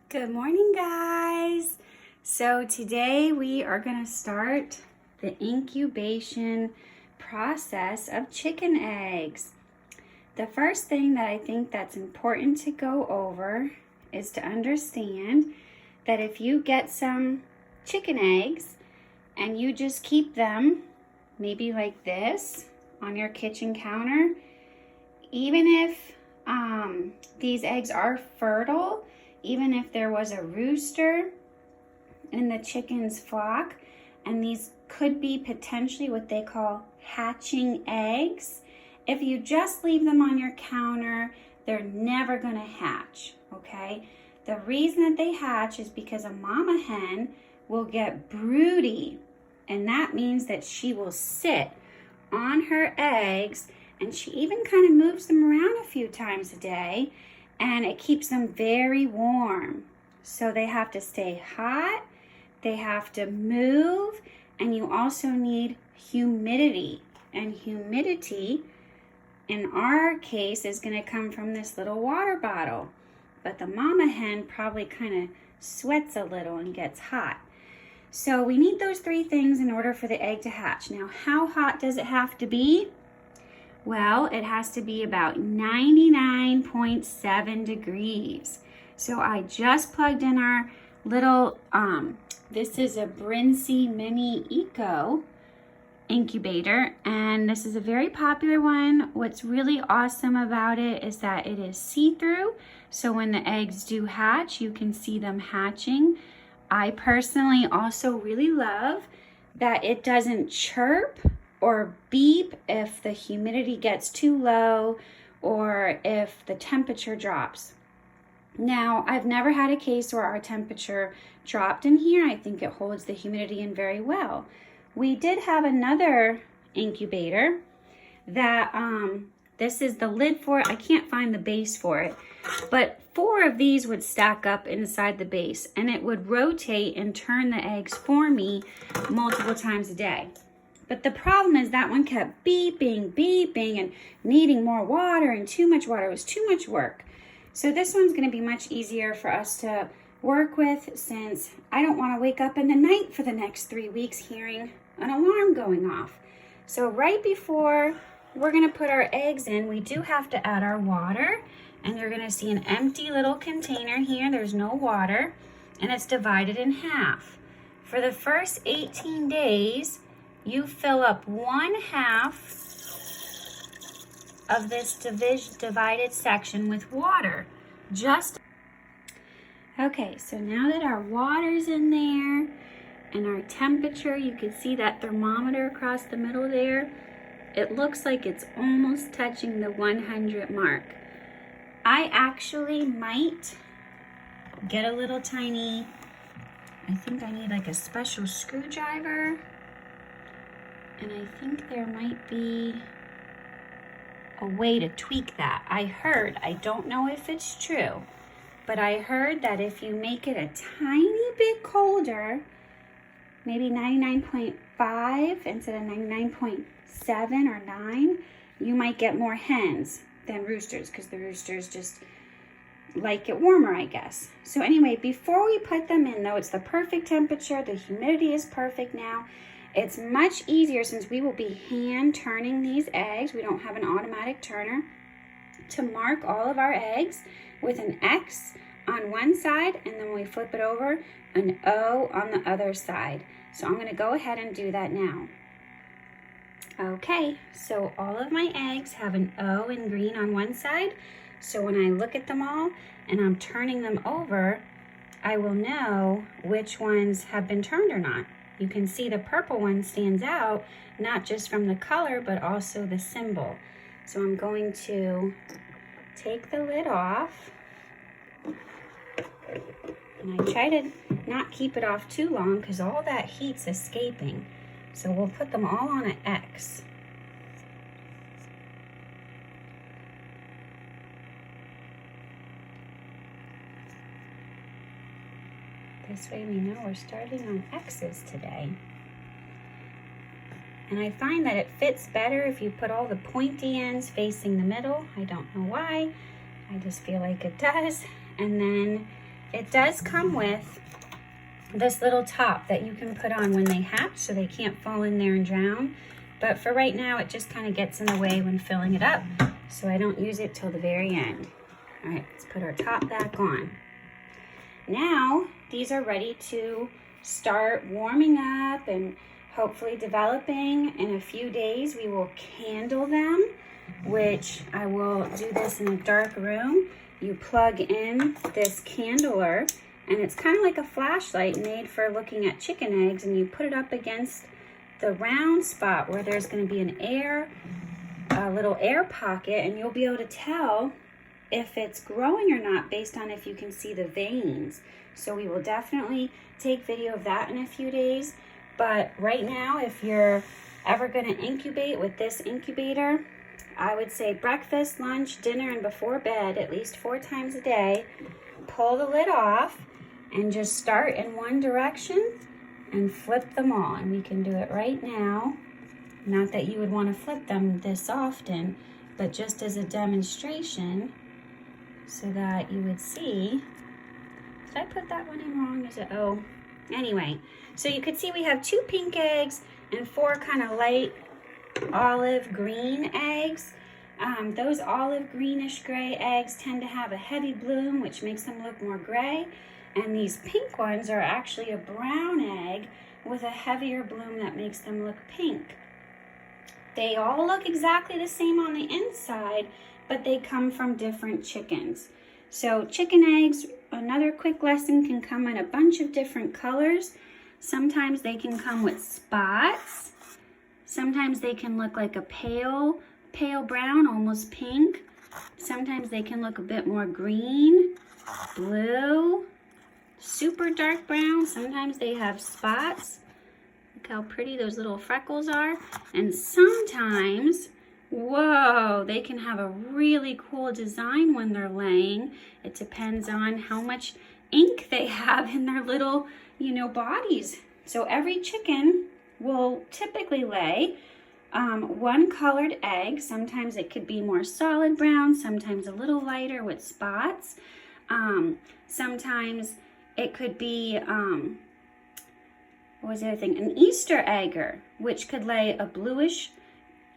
Good morning, guys. So today we are going to start the incubation process of chicken eggs. The first thing that I think that's important to go over is to understand that if you get some chicken eggs and you just keep them maybe like this on your kitchen counter, even if these eggs are fertile, even if there was a rooster in the chicken's flock, and these could be potentially what they call hatching eggs, if you just leave them on your counter, they're never going to hatch, okay? The reason that they hatch is because a mama hen will get broody, and that means that she will sit on her eggs, and she even kind of moves them around a few times a day, and it keeps them very warm. So they have to stay hot, they have to move, and you also need humidity. And humidity, in our case, is going to come from this little water bottle. But the mama hen probably kind of sweats a little and gets hot. So we need those three things in order for the egg to hatch. Now, how hot does it have to be? Well, it has to be about 99.7 degrees. So I just plugged in our little, this is a Brinsea Mini Eco incubator, and this is a very popular one. What's really awesome about it is that it is see-through, so when the eggs do hatch, you can see them hatching. I personally also really love that it doesn't chirp or beep if the humidity gets too low or if the temperature drops. Now, I've never had a case where our temperature dropped in here. I think it holds the humidity in very well. We did have another incubator that, this is the lid for it. I can't find the base for it, but 4 of these would stack up inside the base, and it would rotate and turn the eggs for me multiple times a day. But the problem is that one kept beeping, and needing more water and too much water. It was too much work. So this one's going to be much easier for us to work with, since I don't want to wake up in the night for the next 3 weeks hearing an alarm going off. So right before we're going to put our eggs in, we do have to add our water. And you're going to see an empty little container here. There's no water, and it's divided in half. For the first 18 days, you fill up 1/2 of this divided section with water. Okay, so now that our water's in there and our temperature, you can see that thermometer across the middle there. It looks like it's almost touching the 100 mark. I actually might get a little tiny, I think I need like a special screwdriver. And I think there might be a way to tweak that. I don't know if it's true, but I heard that if you make it a tiny bit colder, maybe 99.5 instead of 99.7 or 9, you might get more hens than roosters, because the roosters just like it warmer, I guess. So anyway, before we put them in though, it's the perfect temperature. The humidity is perfect now. It's much easier, since we will be hand turning these eggs. We don't have an automatic turner, to mark all of our eggs with an X on one side, and then when we flip it over, an O on the other side. So I'm going to go ahead and do that now. Okay, so all of my eggs have an O in green on one side. So when I look at them all and I'm turning them over, I will know which ones have been turned or not. You can see the purple one stands out, not just from the color, but also the symbol. So I'm going to take the lid off. And I try to not keep it off too long, because all that heat's escaping. So we'll put them all on an X. This way we know we're starting on X's today. And I find that it fits better if you put all the pointy ends facing the middle. I don't know why. I just feel like it does. And then it does come with this little top that you can put on when they hatch so they can't fall in there and drown. But for right now, it just kind of gets in the way when filling it up, so I don't use it till the very end. All right, let's put our top back on. Now, these are ready to start warming up and hopefully developing. In a few days, we will candle them, which I will do this in a dark room. You plug in this candler, and it's kind of like a flashlight made for looking at chicken eggs, and you put it up against the round spot where there's going to be a little air pocket, and you'll be able to tell if it's growing or not based on if you can see the veins. So we will definitely take video of that in a few days. But right now, if you're ever going to incubate with this incubator, I would say breakfast, lunch, dinner, and before bed, at least 4 times a day. Pull the lid off and just start in one direction and flip them all. And we can do it right now. Not that you would want to flip them this often, but just as a demonstration so that you would see. Did I put that one in wrong? Is it? Oh, anyway. So you could see we have 2 pink eggs and 4 kind of light olive green eggs. Those olive greenish gray eggs tend to have a heavy bloom, which makes them look more gray. And these pink ones are actually a brown egg with a heavier bloom that makes them look pink. They all look exactly the same on the inside, but they come from different chickens. So chicken eggs, another quick lesson, can come in a bunch of different colors. Sometimes they can come with spots. Sometimes they can look like a pale brown, almost pink. Sometimes they can look a bit more green, blue, super dark brown. Sometimes they have spots. Look how pretty those little freckles are. And sometimes, whoa, they can have a really cool design when they're laying. It depends on how much ink they have in their little, bodies. So every chicken will typically lay 1 colored egg. Sometimes it could be more solid brown, sometimes a little lighter with spots. Sometimes it could be, what was the other thing? An Easter egger, which could lay a bluish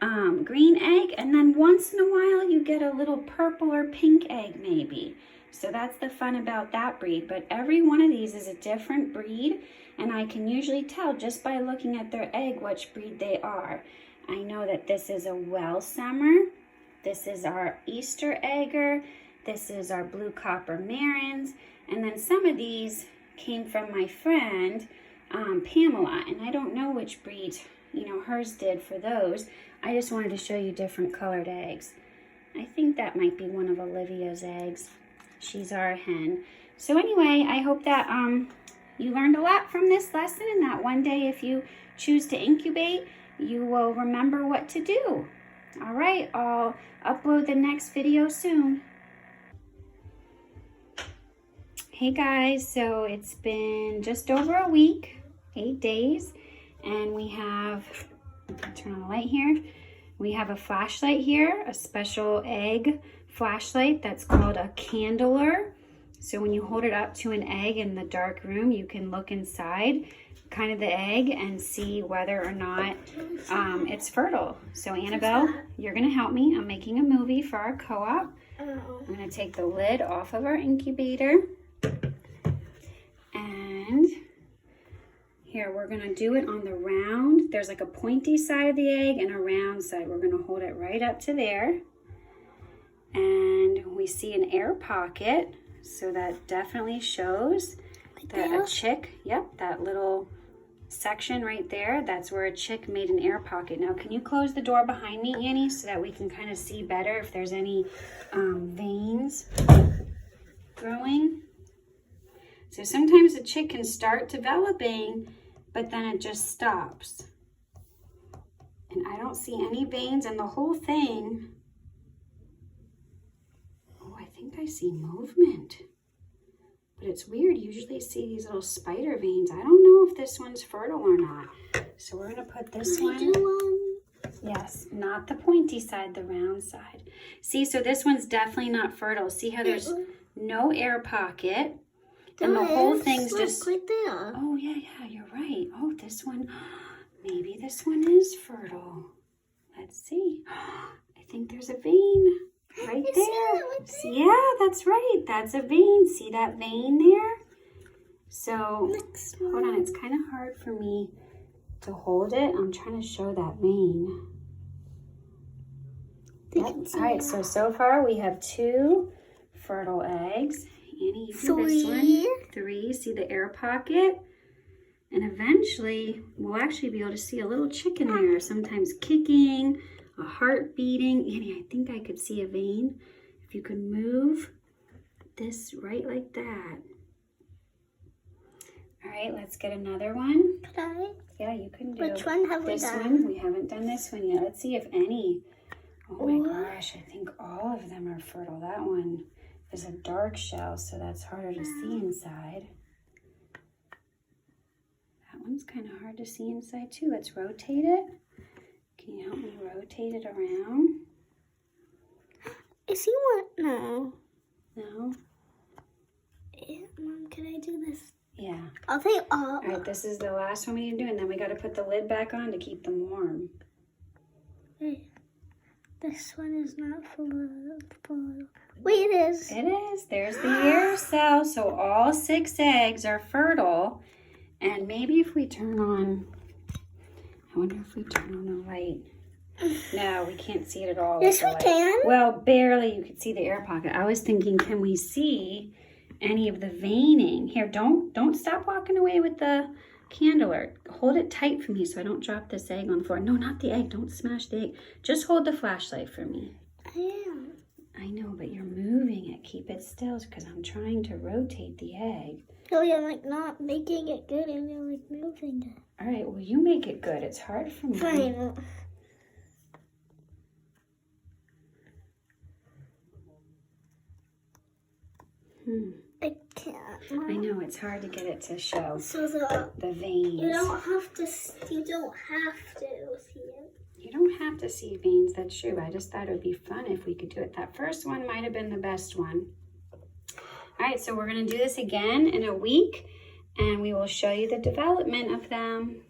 green egg, and then once in a while you get a little purple or pink egg maybe. So that's the fun about that breed. But every one of these is a different breed, and I can usually tell just by looking at their egg which breed they are. I know that this is a Welsummer, this is our Easter egger, this is our blue copper marins, and then some of these came from my friend Pamela, and I don't know which breed hers did for those. I just wanted to show you different colored eggs. I think that might be one of Olivia's eggs. She's our hen. So anyway, I hope that you learned a lot from this lesson, and that one day if you choose to incubate, you will remember what to do. All right, I'll upload the next video soon. Hey guys, so it's been just over a week, 8 days, and we have, turn on the light here, we have a flashlight here, a special egg flashlight that's called a candler. So when you hold it up to an egg in the dark room, you can look inside kind of the egg and see whether or not it's fertile. So Annabelle, you're gonna help me. I'm making a movie for our co-op. I'm gonna take the lid off of our incubator. And here, we're gonna do it on the round. There's like a pointy side of the egg and a round side. We're gonna hold it right up to there. And we see an air pocket. So that definitely shows that a chick, yep, that little section right there, that's where a chick made an air pocket. Now, can you close the door behind me, Annie, so that we can kind of see better if there's any veins growing? So sometimes a chick can start developing, but then it just stops. And I don't see any veins in the whole thing. Oh, I think I see movement. But it's weird, you usually see these little spider veins. I don't know if this one's fertile or not. So we're gonna put this one. Yes, not the pointy side, the round side. See, so this one's definitely not fertile. See how there's no air pocket. And the whole thing's just right there. Oh yeah, you're right. Oh, this one, maybe this one is fertile. Let's see. I think there's a vein right there. Yeah, that's right. That's a vein. See that vein there? So, hold on. It's kind of hard for me to hold it. I'm trying to show that vein. Yep. All right, so far we have 2 fertile eggs. Annie, you do this one. 3. See the air pocket? And eventually, we'll actually be able to see a little chicken there, sometimes kicking, a heart beating. Annie, I think I could see a vein. If you could move this right like that. All right, let's get another one. Could I? Yeah, you can do. Which one have we done? This one, we haven't done this one yet. Let's see if any. Oh my gosh, I think all of them are fertile. That one is a dark shell, so that's harder to see inside. That one's kind of hard to see inside too. Let's rotate it. Can you help me rotate it around? I see one. No. No? Yeah, Mom, can I do this? Yeah. I'll take all. All right, this is the last one we need to do, and then we got to put the lid back on to keep them warm. Wait. This one is not full of. Wait, it is. It is. There's the air cell. So all 6 eggs are fertile. And maybe if we turn on, I wonder if we turn on the light. No, we can't see it at all. Yes, we can. Well, barely. You could see the air pocket. I was thinking, can we see any of the veining? Here, don't stop walking away with the candle, or hold it tight for me so I don't drop this egg on the floor. No, not the egg. Don't smash the egg. Just hold the flashlight for me. I am. I know, but you're moving it. Keep it still because I'm trying to rotate the egg. No, you're like not making it good and you're like moving it. All right, well, you make it good. It's hard for me. Fine. I can't. I know, it's hard to get it to show. So the veins. You don't have to see it. You don't have to see veins, that's true. I just thought it would be fun if we could do it. That first one might have been the best one. All right, so we're going to do this again in a week, and we will show you the development of them.